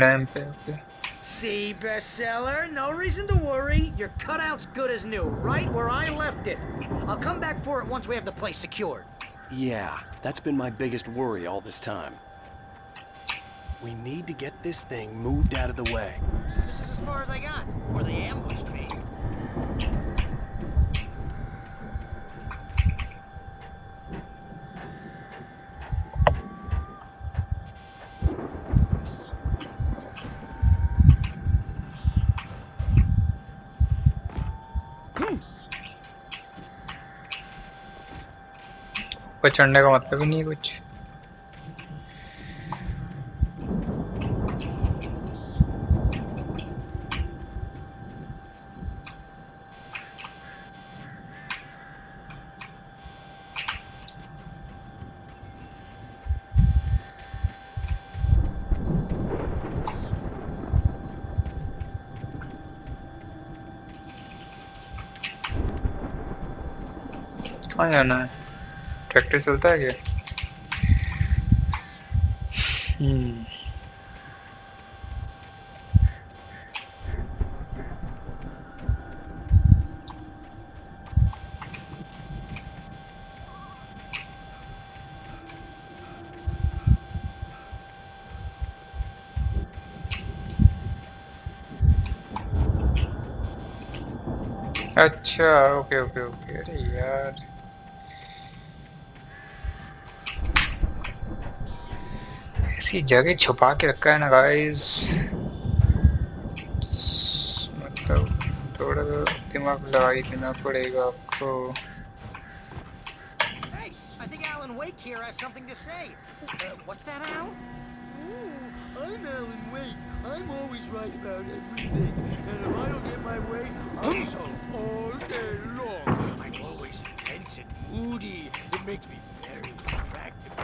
Lamp है, okay. See, bestseller, no reason to worry. Your cutout's good as new, right where I left it. I'll come back for it once we have the place secured. Yeah, that's been my biggest worry all this time. We need to get this thing moved out of the way. This is as far as I got before they ambushed me. पर चढ़ने का मतलब ही नहीं कुछ। कहाँ जाना है? Tractor चलता है क्या? अच्छा, ओके ओके ओके। अरे यार ऐसी जगह छुपा के रखा है ना गाइस, मतलब थोड़ा दिमाग लगा ही देना पड़ेगा आपको। Hey, I think Alan Wake here has something to say. What's that, Al? I'm Alan Wake. I'm always right about everything. And if I don't get my way, I'll sulk all day long. I'm always intense and moody. It makes me very attractive.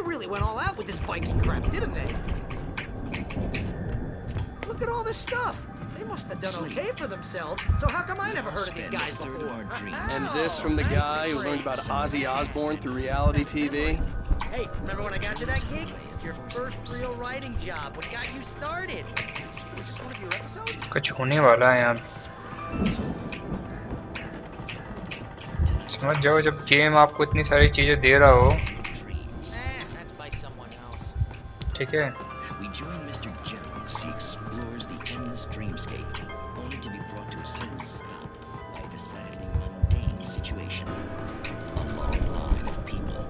really went all out with this Viking crap, didn't they? Look at all this stuff. They must have done okay for themselves, so how come I never heard of these guys before? And this from the guy who learned about Ozzy Osbourne through reality TV? Hey, remember when I got you that gig? Your first real writing job, what got you started? Was this one of your episodes? कुछ होने वाला है यहाँ। समझ जाओ जब game आपको इतनी सारी चीजें दे रहा हो, That's by someone else. ठीक है? We join Mr. Jones. He explores the endless dreamscape, only to be brought to a sudden stop by a decidedly mundane situation. A long line of people.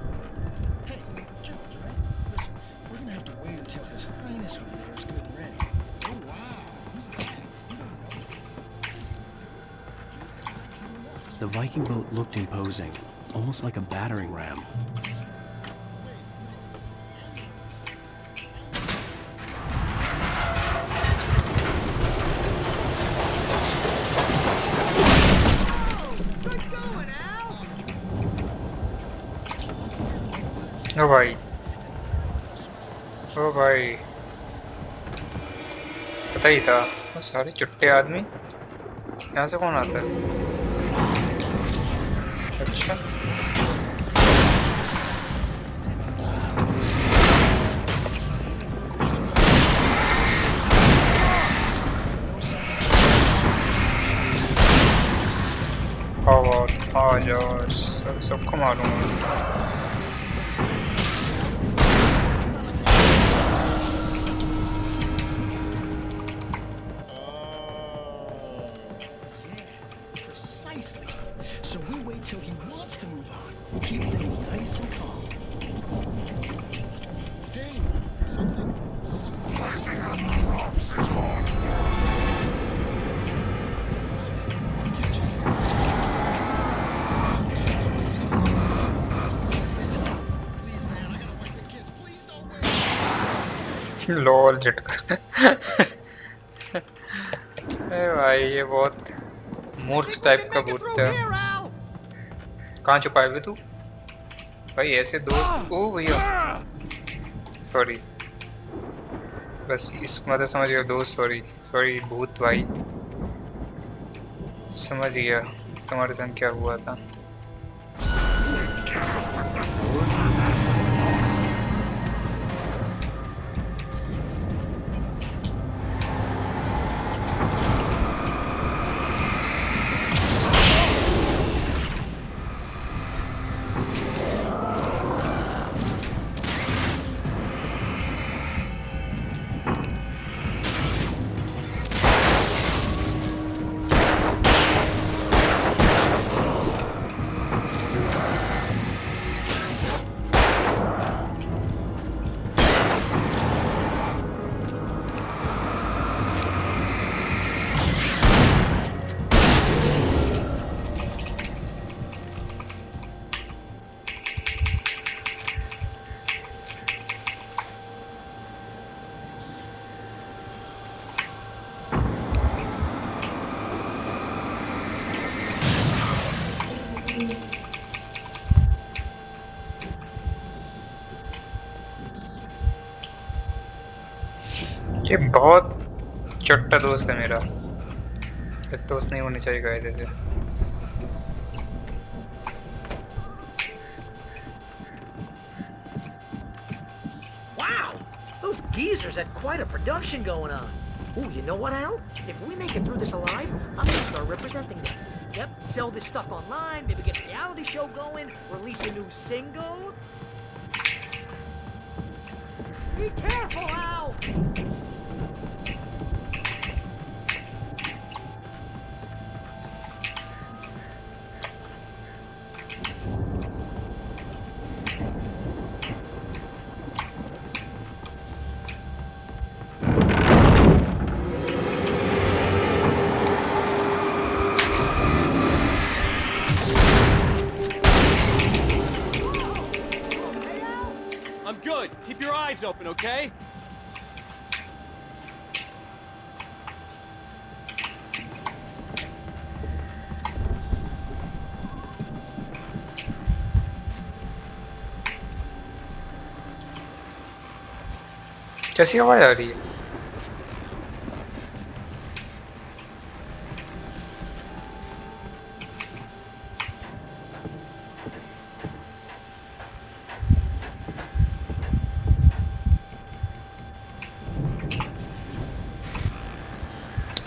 Hey, Jones, right? Listen, we're gonna have to wait until His Highness over there is good and ready. Oh, wow. Who's that? You don't know. He's the guy between us. The Viking boat looked imposing, almost like a battering ram. ओ भाई, ओ भाई, पता ही था। वो सारे चुट्टे आदमी यहाँ से कौन आता है? अच्छा, आ जाओ, सबको मारूंगा। Precisely. So we wait till he wants to move on. Keep things nice and calm. Hey, something. Lol झटका। अरे भाई ये बहुत मूर्ख टाइप का बूट है। कहाँ छुपाए हुए तू? भाई ऐसे दो। ओ भैया, सॉरी, बस इस मतलब समझ गया दोस्त। सॉरी सॉरी भूत भाई, समझ गया तुम्हारे संग क्या हुआ था। ये बहुत चट्टा दोस्त है मेरा, ऐसे दोस्त नहीं होने चाहिए गाइस ऐसे। Wow! Those geezers had quite a production going on. Ooh, you know what, Al? If we make it through this alive, I'm gonna start representing them. Yep, sell this stuff online, maybe get a reality show going, release a new single. Be careful, Al! I'm good. Keep your eyes open, okay? कैसी आवाज आ रही है?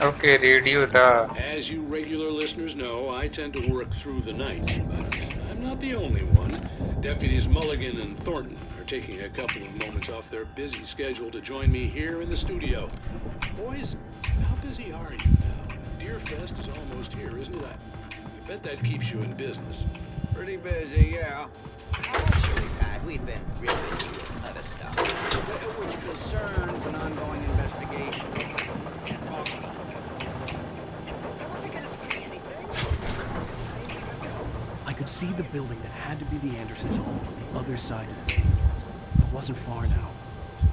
Okay, radio था। As you regular listeners know, I tend to work through the night, but I'm not the only one. Deputies Mulligan and Thornton are taking a couple of moments off their busy schedule to join me here in the studio. Boys, how busy are you now? Deerfest is almost here, isn't it? I bet that keeps you in business. Pretty busy, yeah. Actually, Pat, we've been real busy with other stuff, which concerns an ongoing investigation. I could see the building that had to be the Andersons' home on the other side of the field. It wasn't far now.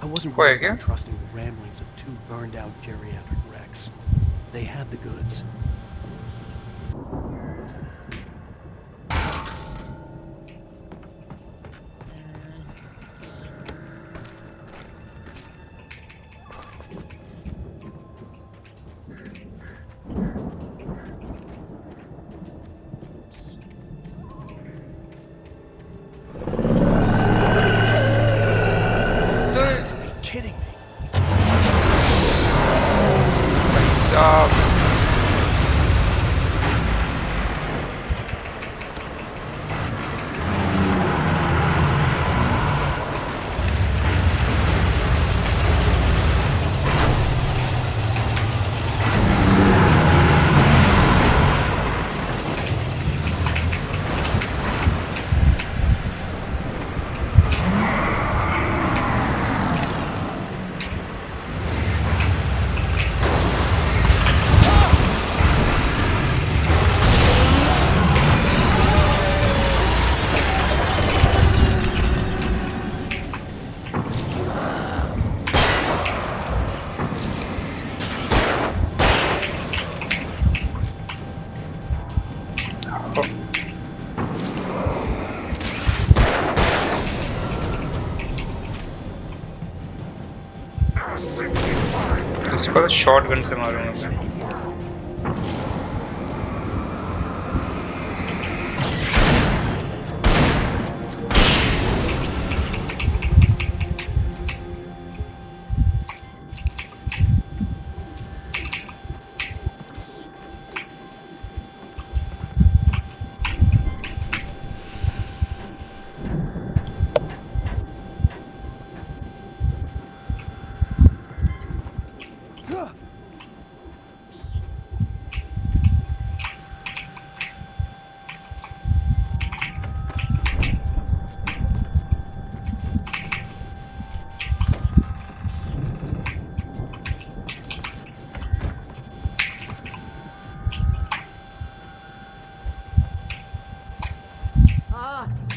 I wasn't worried about trusting the ramblings of two burned-out geriatric wrecks. They had the goods. इसको shotgun से मारूंगा मैं।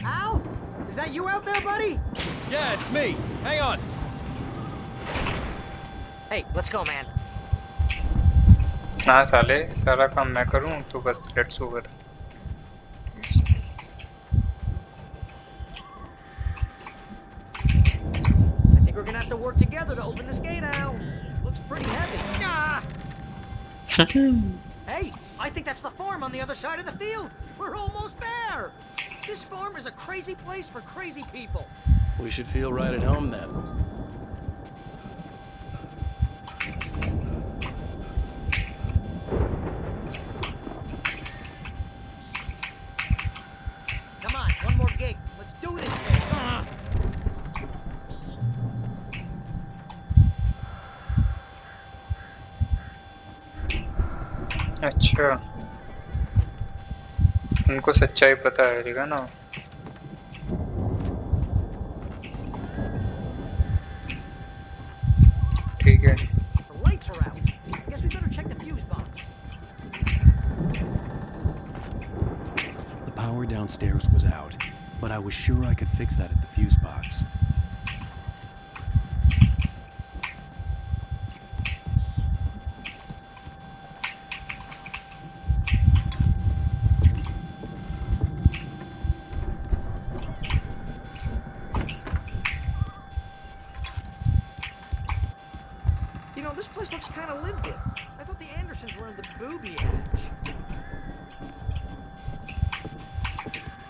Al? Is that you out there, buddy? Yeah, it's me. Hang on. Hey, let's go, man. हाँ साले, सारा काम मैं करूँ तो बस let's over. I think we're gonna have to work together to open this gate, Al. Looks pretty heavy. Ah! Hey, I think that's the farm on the other side of the field. We're almost there. This farm is a crazy place for crazy people. We should feel right at home then. Come on, one more gate. Let's do this thing. अच्छा, उनको सच्चाई पता है, ठीक है ना? ठीक है। The lights are out. Guess we better check the fuse box. The power downstairs was out, but I was sure I could fix that at the fuse box. place looks kind of lived in. I thought the Andersons were in the booby age.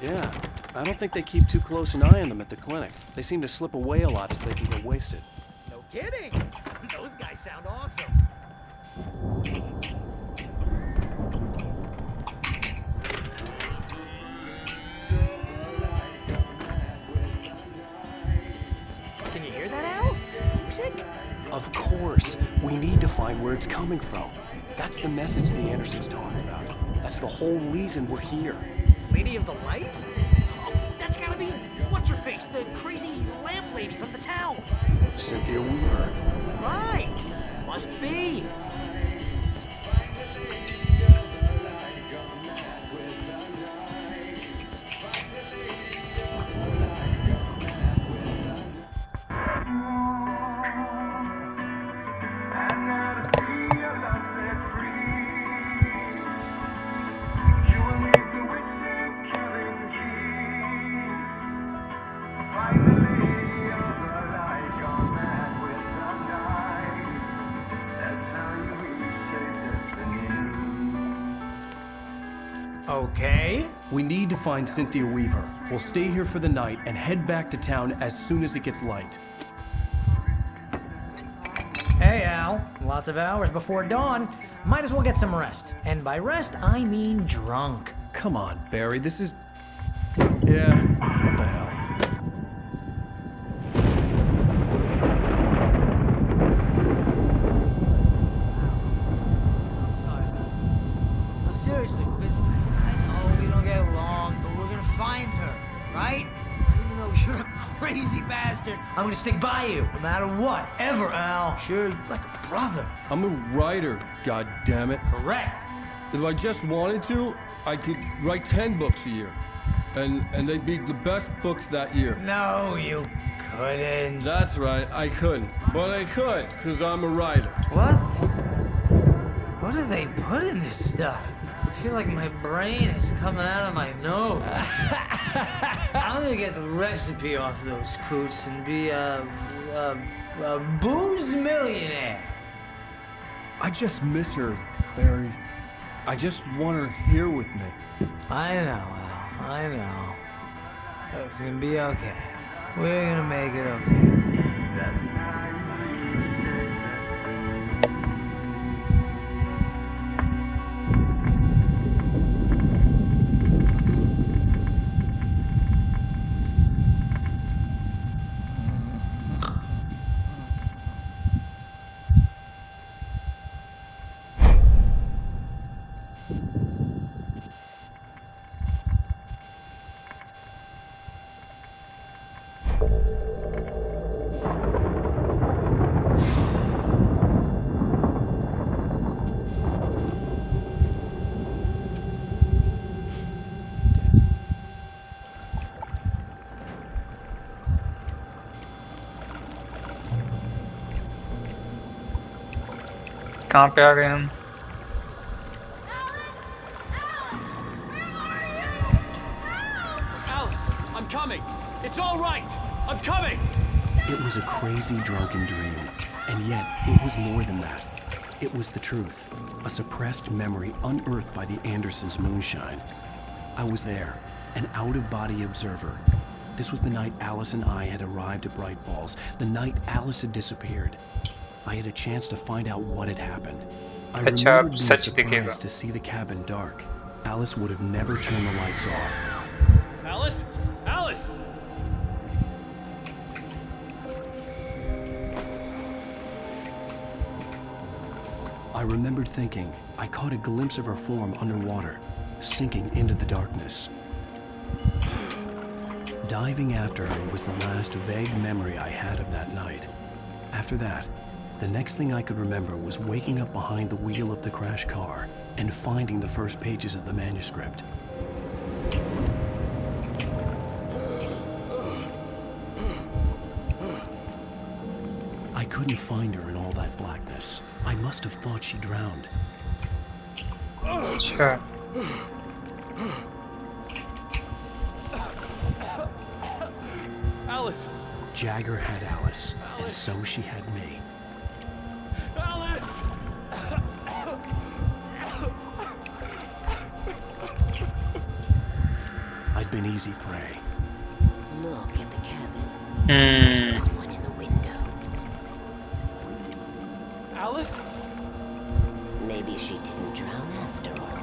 Yeah, I don't think they keep too close an eye on them at the clinic. They seem to slip away a lot so they can get wasted. No kidding. Those guys sound awesome. Can you hear that, Al? Music? Of course. We need to find where it's coming from. That's the message the Andersons talked about. That's the whole reason we're here. Lady of the Light? Oh, that's gotta be what's-her-face, the crazy lamp lady from the town. Cynthia Weaver. Right. Must be. Okay. We need to find Cynthia Weaver. We'll stay here for the night and head back to town as soon as it gets light. Hey, Al. Lots of hours before dawn. Might as well get some rest. And by rest, I mean drunk. Come on, Barry, this is... Yeah, what the hell? Seriously, because I know we don't get along, but we're gonna find her, right? Even though you're a crazy bastard, I'm gonna stick by you, no matter what, ever, Al. Sure, like a brother. I'm a writer, goddammit. Correct. If I just wanted to, I could write 10 books a year. And they'd be the best books that year. No, you couldn't. That's right, I couldn't. But I could, because I'm a writer. What? What do they put in this stuff? I feel like my brain is coming out of my nose. I'm gonna get the recipe off those coots and be a booze millionaire. I just miss her, Barry. I just want her here with me. I know, Al. I know. It's gonna be okay. We're gonna make it okay. कहाँ पे आ गए हम? Alice, I'm coming. It's all right. I'm coming. It was a crazy drunken dream, and yet it was more than that. It was the truth, a suppressed memory unearthed by the Andersons' moonshine. I was there, an out-of-body observer. This was the night Alice and I had arrived at Bright Falls, the night Alice had disappeared. I had a chance to find out what had happened. I remembered being surprised to see the cabin dark. Alice would have never turned the lights off. Alice? Alice! I remembered thinking I caught a glimpse of her form underwater, sinking into the darkness. Diving after her was the last vague memory I had of that night. After that, the next thing I could remember was waking up behind the wheel of the crash car and finding the first pages of the manuscript. I couldn't find her in all that blackness. I must have thought she drowned. Sure. Alice! Jagger had Alice, and so she had me. Alice! I'd been easy prey. Look at the cabin. There's someone in the window. Alice? Maybe she didn't drown after all.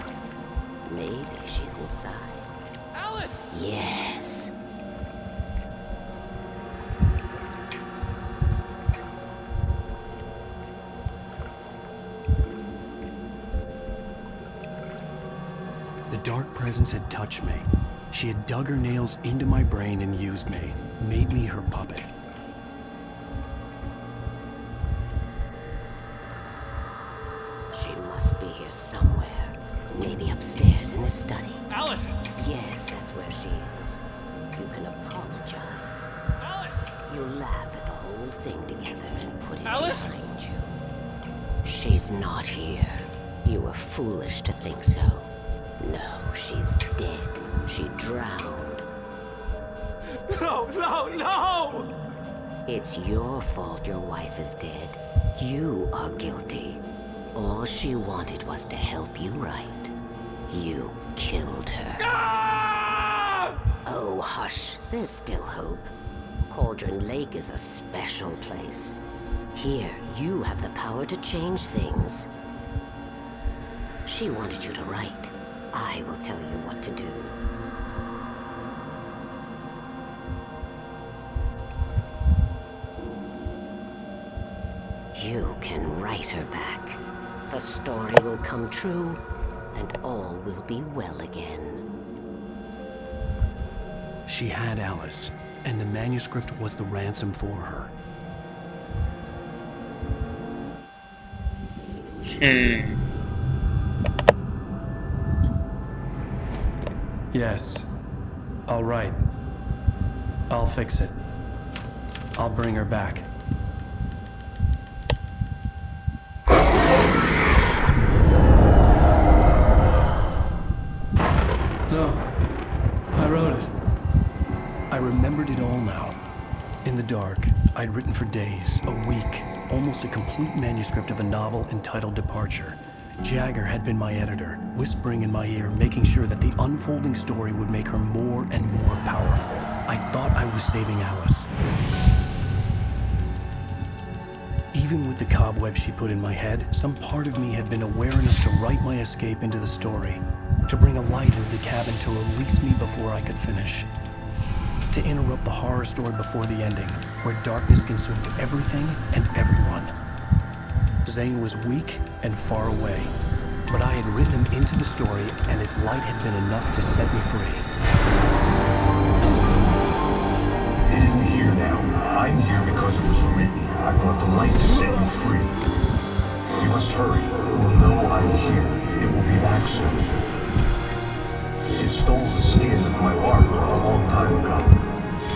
Maybe she's inside. Alice! Yes. The dark presence had touched me. She had dug her nails into my brain and used me, made me her puppet. She must be here somewhere. Maybe upstairs in the study. Alice! Yes, that's where she is. You can apologize. Alice! You laugh at the whole thing together and put it Alice? behind you. She's not here. You were foolish to think so. No, she's dead. She drowned. No, no, no! It's your fault your wife is dead. You are guilty. All she wanted was to help you right. You killed her. Ah! Oh, hush. There's still hope. Cauldron Lake is a special place. Here, you have the power to change things. She wanted you to write. I will tell you what to do. You can write her back. The story will come true, and all will be well again. She had Alice, and the manuscript was the ransom for her. Yes. All right. I'll fix it. I'll bring her back. No. I wrote it. I remembered it all now. In the dark, I'd written for days, a week, almost a complete manuscript of a novel entitled Departure. Jagger had been my editor, whispering in my ear, making sure that the unfolding story would make her more and more powerful. I thought I was saving Alice. Even with the cobweb she put in my head, some part of me had been aware enough to write my escape into the story, to bring a light into the cabin to release me before I could finish. To interrupt the horror story before the ending, where darkness consumed everything and everyone. Zane was weak and far away, but I had written him into the story, and his light had been enough to set me free. It isn't here now. I'm here because it was written. I brought the light to set you free. You must hurry. It will know I'm here. It will be back soon. It stole the skin of my Barbara a long time ago.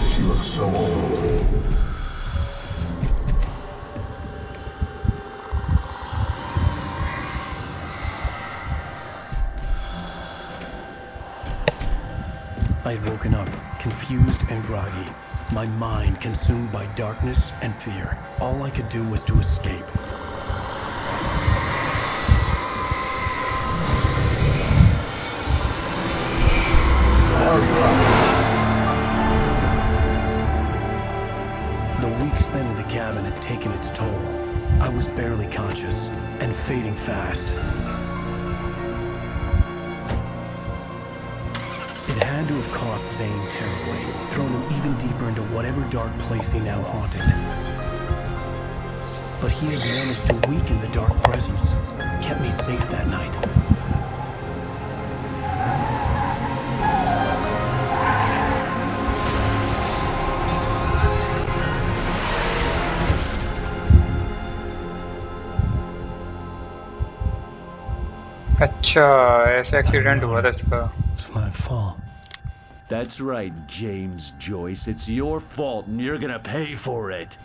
She looks so old. I had woken up, confused and groggy, my mind consumed by darkness and fear. All I could do was to escape. The week spent in the cabin had taken its toll. I was barely conscious, and fading fast. It had to have cost Zane terribly, thrown him even deeper into whatever dark place he now haunted. But he had managed to weaken the dark presence, kept me safe that night. अच्छा ऐसा accident हुआ था इसका. It's my fault. That's right, James Joyce. It's your fault, and you're gonna pay for it.